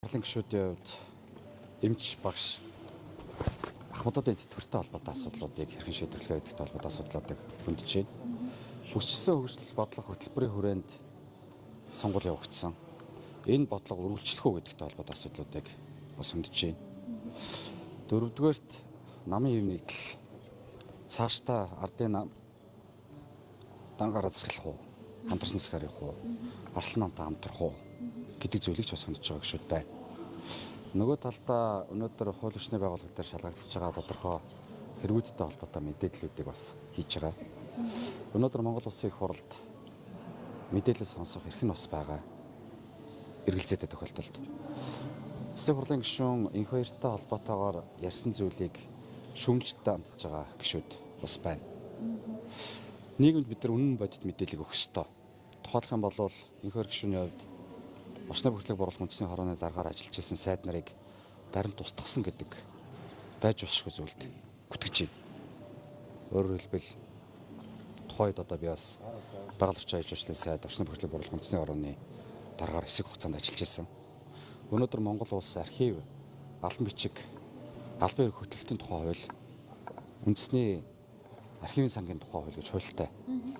Гарлын гишүүдийн хувьд эмч багш ахмадуудын тэтгэвртэй холбоотой асуудлуудыг хэрхэн шийдвэрлэхээ гэдэгтэй холбоотой асуудлуудыг хөндөж байна. Хүчирсэн хөгжил бодлого хөтөлбөрийн хүрээнд сонгуул явагдсан. Энэ бодлого үргэлжлэх үү гэдэгтэй холбоотой асуудлуудыг бас хөндөж байна. Дөрөвдүгээрт намын хэв нэгдэл цаашдаа ардын дангаар зэрлэх үү, хамтарсан засгаар явах уу, арслан намтай хамтрах уу гэдэг зүйлийг ч бас хөндөж байгаа гişүүд байна. Нөгөө талдаа өнөөдөр хууль ёсны байгууллага дээр шалгагдж байгаа тодорхой хэрэгүүдтэй холбоотой мэдээллүүдийг бас хийж байгаа. Өнөөдөр Монгол Улсын их хурлд мэдээлэл сонсох эрх нь бас байгаа. Эргэлзээтэй тохиолдолд. Улсын хурлын гишүүн энх хоёртой холбоотойгоор ярьсан зүйлийг шүүмжлэлтэй хандж байгаа гишүүд бас байна. Нийгэмд бид нар үнэн бодит мэдээллийг өгөх ёстой. Тухайлх юм бол энх хоёр гишүүний хувьд Орчны бүртлэг борлуулалт үндэсний хорооны дараагаар ажиллаж исэн сайд нарыг баримт устгасан гэдэг байж болшгүй зүйлд гүтгэж байна. Өөрөөр хэлбэл тухайд одоо би бас байгаль орчин аяжуулчлалын сайд Орчны бүртлэг борлуулалт үндэсний хорооны дараагаар хэсэг хугацаанд ажиллаж исэн. Өнөөдөр Монгол улс архив, албан бичиг, албан эрх хөтөлбөрийн тухай хууль, үндэсний архивын сангийн тухай хууль гэж хуультай.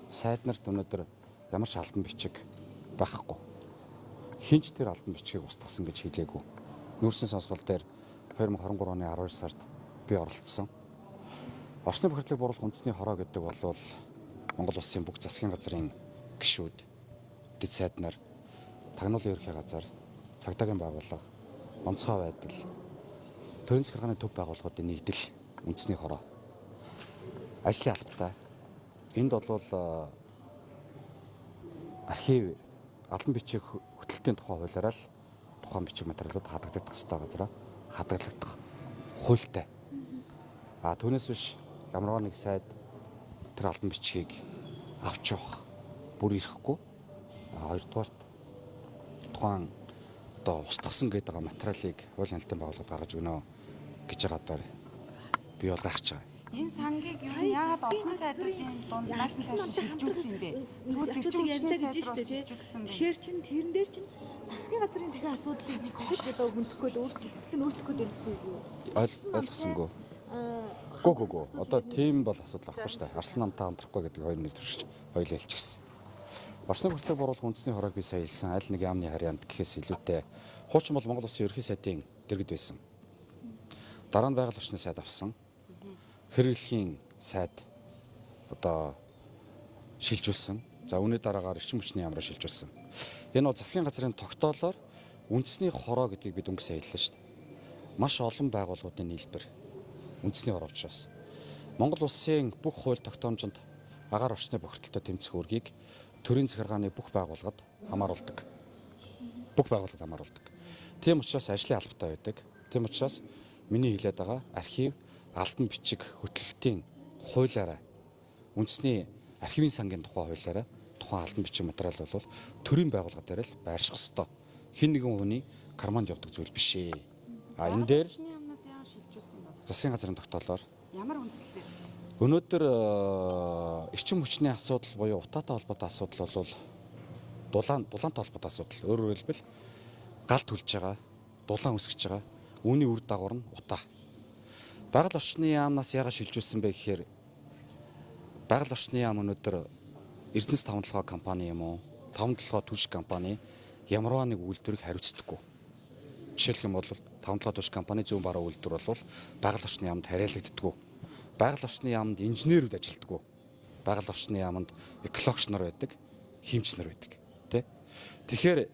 Сайд нарт өнөөдөр ямар ч албан бичиг байхгүй. Хинч тэр албан бичгийг устгасан гэж хэлээгүй. Нүүрсийн сонсгол дээр 2023 оны 12 сард би оролцсон. Орчны бүртлэг борлуулалт үндэсний хороо гэдэг бол Монгол улсын бүх засгийн газрын гишүүд, дэд сайд нар, тагнуулын ерхий газар, цагдаагийн байгууллага, онцгой байдал, төрийн захиргааны төв байгууллагуудын нэгдэл үндэсний хороо. Ажлын албатай. Энд бол архив, албан бичиг хөтөлбөрийн тухай хуулиараа л тухайн бичиг материалууд хадагдах ёстой газараа хадгалагдах хуультай. Түүнээс биш ямар нэг сайд тэр албан бичгийг авч явах бүр ирэхгүй. Хоёрдугаарт тухайн одоо устгасан гэдэг материалыг хуулийн хэлтийн байгууллагад гаргаж өгнө гэж байгаадаар би бол гайхаж байгаа. Энэ сангийг яагаад олон сайдруудын дунд нааш цааш шилжүүлсэн юм бэ? Сүүлд эрчим хүчний сайд руу шилжүүлсэн бэ? Тэгэхээр чинь тэрэн дээр чинь засгийн газрын дахин асуудлыг хожлоо хөндөхгүй л өөрчлөх гээд байсан юм. Ойлгосонгүй. Гү. Одоо тийм бол асуудал авахгүй шүү дээ. Арслан намтай хамтрахгүй гэдэг хоёр нэр төвшиж хоёулаа хэлчихсэн. Орчны бүртлэг борлуулалт үндэсний хороог би сая хэлсэн аль нэг яамны харьяанд гэхээс илүүтэй хуучин бол Монгол Улсын ерхий сайдын дэргэд байсан. Дараа нь байгаль орчны сайд авсан. Хэрэглэхийн сайд одоо шилжүүлсэн. За үүний дараагаар эрчим хүчний яам руу шилжүүлсэн. Энэ бол засгийн газрын тогтоолоор үндэсний хороо гэдгийг бид өнгө сайн хэллээ шүү дээ. Маш олон байгууллагуудын нийлбэр үндэсний хороо учраас Монгол улсын бүх хууль тогтоомжинд агаар орчны бохирдолтой тэмцэх үүргийг төрийн захиргааны бүх байгууллагад хамааруулдаг. Бүх байгууллагад хамааруулдаг. Тийм учраас ажлын албатай байдаг. Тийм учраас миний хэлээд байгаа архив, албан бичиг хөтөлбөрийн хуулиараа үндэсний архивын сангийн тухай хуулиараа тухайн албан бичиг материал бол төрийн байгууллага дээр л байрших ёстой. Хэн нэгэн хүний карманд явдаг зүйл биш ээ. Энэ дээр засгийн газрын тогтоолоор Ямар үндслэлээр? Өнөөдөр эрчим хүчний асуудал буюу утаатай холбоотой асуудал бол дулаантай холбоотой асуудал. Өөрөөр хэлбэл гал түлж байгаа, дулаан өсгөж байгаа. Үүний үр дагавар нь утаа. Байгаль орчны яамнаас яагаад шилжүүлсэн бэ гэхээр байгаль орчны яам өнөөдөр Эрдэнэс таван толгой компани юм уу? Таван толгой түлш компани ямарваа нэг үйлдвэрийг хариуцдаггүй. Жишээлх юм бол таван толгой түлш компани зүүн баруун үйлдвэр бол байгаль орчны яамд хариалагддаггүй. Байгаль орчны яамд инженерүүд ажилддаг. Байгаль орчны яамд экологч нар байдаг, химч нар байдаг. Тэгэхээр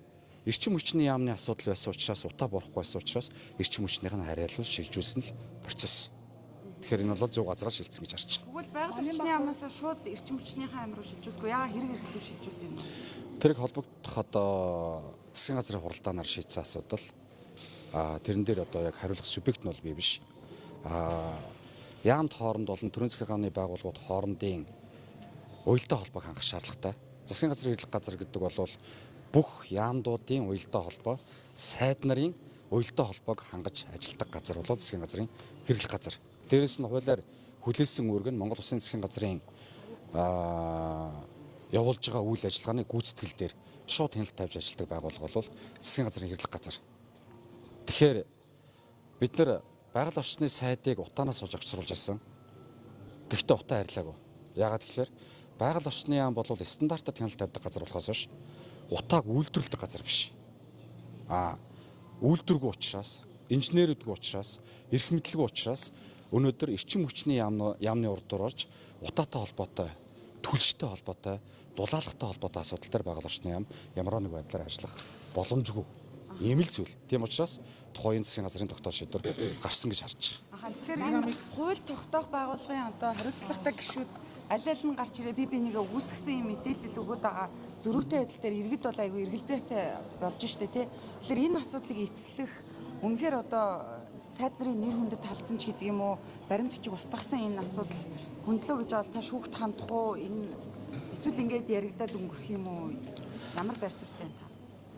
эрчим хүчний яамны асуудал байсан учраас утаа бурахгүй байсан учраас эрчим хүчнийх нь хариалал шилжүүлсэн л процесс. Тэгэхээр энэ бол зөв газараа шилжсэн гэж харж байгаа. Тэгвэл байгаль орчны яамнаас шууд эрчим хүчнийхээ ам руу шилжүүлдэггүй. Яагаад хэрэг хэрэглүү шилжүүлсэн юм бэ? Тэрийг холбогдох одоо засгийн газрын хуралдаанаар шийдсэн асуудал. Тэрэн дээр одоо яг хариулах субъект нь бол би биш. Яамд хооронд болон төрийн захиргааны байгууллагууд хоорондын уялдаа холбоог хангах шаардлагатай. Засгийн газрын хэрэглэх газар гэдэг бол бүх яамдуудын уялдаа холбоо, сайд нарын уялдаа холбоог хангаж ажилладаг газар бол засгийн газрын хэрэглэх газар. Дээрээс нь хуулиар хүлээсэн үүрэг нь Монгол Улсын засгийн газрын явуулж байгаа үйл ажиллагааны гүйцэтгэл дээр шууд хяналт тавьж ажилладаг байгууллага бол засгийн газрын хэрэглэх газар. Тэгэхээр бид нар байгаль орчны сайдыг утаанаас сууж огцруулж ирсэн. Гэхдээ утаа арилаагүй. Яагаад гэвэл байгаль орчны яам бол стандартад хяналт тавьдаг газар болохоос биш утааг үйлдвэрлэдэг газар биш. Үйлдвэргүй учраас, инженерүүдгүй учраас, эрх мэдэлгүй учраас өнөөдөр эрчим хүчний яамны урдуур орж утаатай холбоотой, түлштэй холбоотой, дулаалгатай холбоотой асуудал дээр байгаль орчны яам ямар нэг байдлаар ажиллах боломжгүй. Ийм л зүйл. Тийм учраас тухайн засгийн газрын тогтоол шийдвэр гарсан гэж харж байгаа. Тэгэхээр энэ хууль тогтоох байгууллагын одоо хариуцлагатай гишүүд аль аль нь гарч ирээ би нэгэ үүсгэсэн юм мэдээлэл өгöd байгаа зөрүүтэй байдал дээр иргэд бол айгүй эргэлзээтэй болж штэ тий. Тэгэхээр энэ асуудлыг эцэслэх үнэхээр одоо сайд нарын нэр хүндэд талцсан ч гэдэг юм уу баримт бичиг устгасан энэ асуудал хөндлөө гэж бол та шүүгт хандах уу энэ эсвэл ингээд яригадаад өнгөрөх юм уу ямар байр суурьтай та?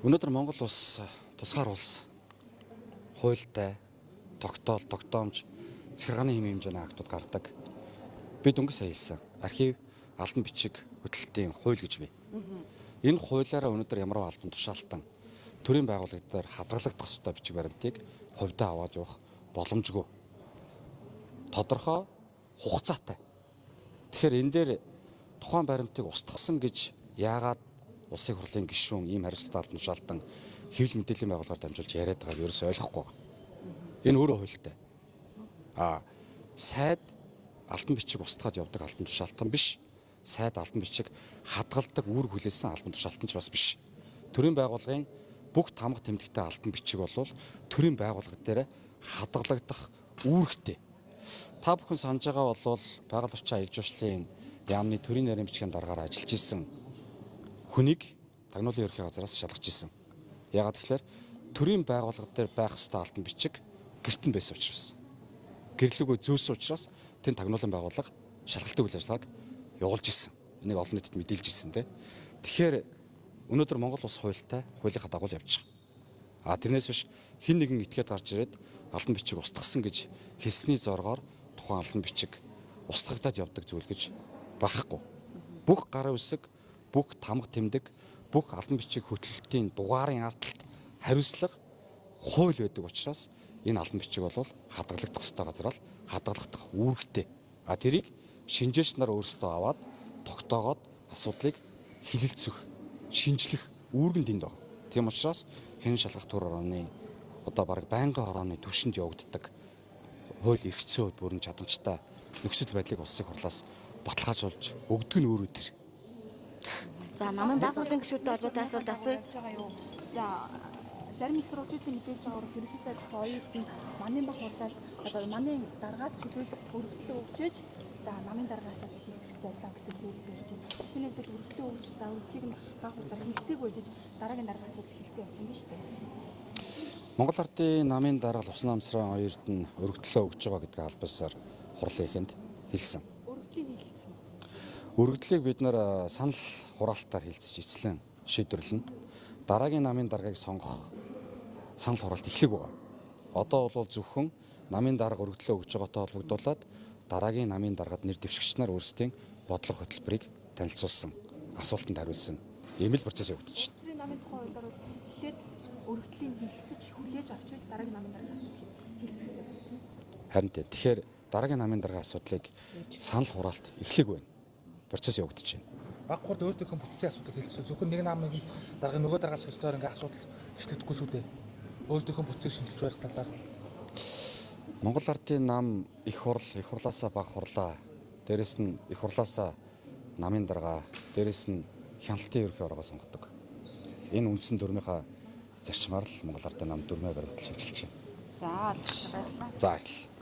Өнөөдөр Монгол улс тусгаар улс хуультай тогтоол тогтоомж захиргааны хэмжээний актууд гардаг. Бид өнгө сая хэлсэн. Архив, албан бичиг, хөтөлбөрийн хууль гэж бий. Энэ хуулиараа өнөөдөр ямар албан тушаалтан төрийн байгууллага дээр хадгалагдах ёстой бичиг баримтыг хувьдаа аваад явах боломжгүй. Тодорхой хугацаатай. Тэгэхээр энэ дээр тухайн баримтыг устгасан гэж яагаад улсын хурлын гишүүн ийм хариуцлагатай албан тушаалтан хэвлэл мэдээллийн байгууллагаар дамжуулж яриад байгааг ерөөсөй ойлгохгүй байна. Энэ өөрөө хуультай. Сайд албан бичиг устгаад явдаг албан тушаалтан биш. Сайд албан бичиг хадгалдаг үүрэг хүлээсэн албан тушаалтан ч бас биш. Төрийн байгууллагын бүх тамга тэмдэгтэй албан бичиг бол төрийн байгууллага дээр хадгалагдах үүрэгтэй. Та бүхэн санаж байгаа бол байгаль орчин аялал жуулчлалын яамны төрийн нарийн бичгийн дараагаар ажиллаж исэн хүнийг тагнуулын ерөнхий газараас шалгаж исэн. Яагаад гэвэл төрийн байгууллага дээр байх ёстой албан бичиг гэрт нь байсан учраас гэрлэгөө зөөсөн учраас тэн тагнуулын байгууллага шалгалтын үйл ажиллагааг явуулж исэн. Энийг олон нийтэд мэдээлж исэн те. Тэгэхээр өнөөдөр Монгол улс хуультай хуулийнхаа дагуу явж байгаа. Тэрнээс биш хин нэгэн этгээд гарч ирээд албан бичиг устгасан гэж хэлсний зоргоор тухайн албан бичиг устгагдаад явдаг зүйл гэж байхгүй. Бүх гарын үсэг, бүх тамга тэмдэг, бүх албан бичиг хөтөлбөрийн дугаарын ардталт хариуцлага хууль байдаг учраас энэ албан бичиг бол хадгалагдах ёстой газар л хадгалагдах үүрэгтэй. Тэрийг шинжээч нар өөрсдөө аваад тогтоогоод асуудлыг хилэлцэх, шинжлэх үүрэг нь тэнд байна. Тийм учраас хэн шалгах төр орооны одоо бараг байнгын орооны түвшинд явагддаг хууль эрх зүйн бүрэн чадамжтай нөхцөл байдлыг улсын хурлаас баталгаажуулж өгдөг нь өөрөө тэр. За намын байгууллагын гишүүдтэй холбоотой асуулт асууя. За зарим их сурвалжуудын мэдээлж байгаа бол ерөнхий сайд соёлын манын баг хурлаас одоо манын даргаас чөлөөлөх өргөдлөө өгчөөж за намын даргаас хийх хэрэгтэй байсан гэсэн зүйл төрж байна. Энэ үед өргөдлөө өгч за үржийг нь баг хурлаар хилцээг үжиж дараагийн даргаас хилцээ явуулсан биз дээ. Монгол Ардын намын дарга Лувсан Амсран хоёрт нь өргөдлөө өгж байгаа гэдэг албасаар хурлын ихэнд хэлсэн. Өргөдлийн хилцсэн. Өргөдлийг бид нар санал хураалтаар хэлцэж эцлэн шийдвэрлэнэ. Дараагийн намын даргаыг сонгох санал хураалт эхлэх байгаа. Одоо бол зөвхөн намын дарга өргөдлөө өгж байгаатай холбогдуулаад дараагийн намын даргад нэр дэвшигч нар өөрсдийн бодлого хөтөлбөрийг танилцуулсан, асуултанд хариулсан. Ийм л процесс явагдаж байна. Тэр намын тухай хуулиар бол эхлээд өргөдлийн хилцэж хүлээж авч байж дараагийн намын даргаас хилцэх хэрэгтэй байна. Харин тэгэхээр дараагийн намын дарга асуудлыг санал хураалт эхлэх байна. Процесс явагдаж байна. Баг хурд өөртөөхөө бүтцийн асуудал хэлсэн. Зөвхөн нэг намын дарга нөгөө даргаас хөстөөр ингээ асуудал шийдэгдэхгүй шүү дээ. Өөртөөхөө бүтцийг шинжилж байх талаар. Монгол Ардын нам их хурлаасаа баг хурлаа. Дээрэс нь их хурлаасаа намын дарга, дээрэс нь хяналтын ерөнхий оргоо сонгодог. Энэ үндсэн дүрмийнхаа зарчмаар л Монгол Ардын нам дүрмээ баримталж ажиллаж байна. За баярлалаа. За баярлалаа.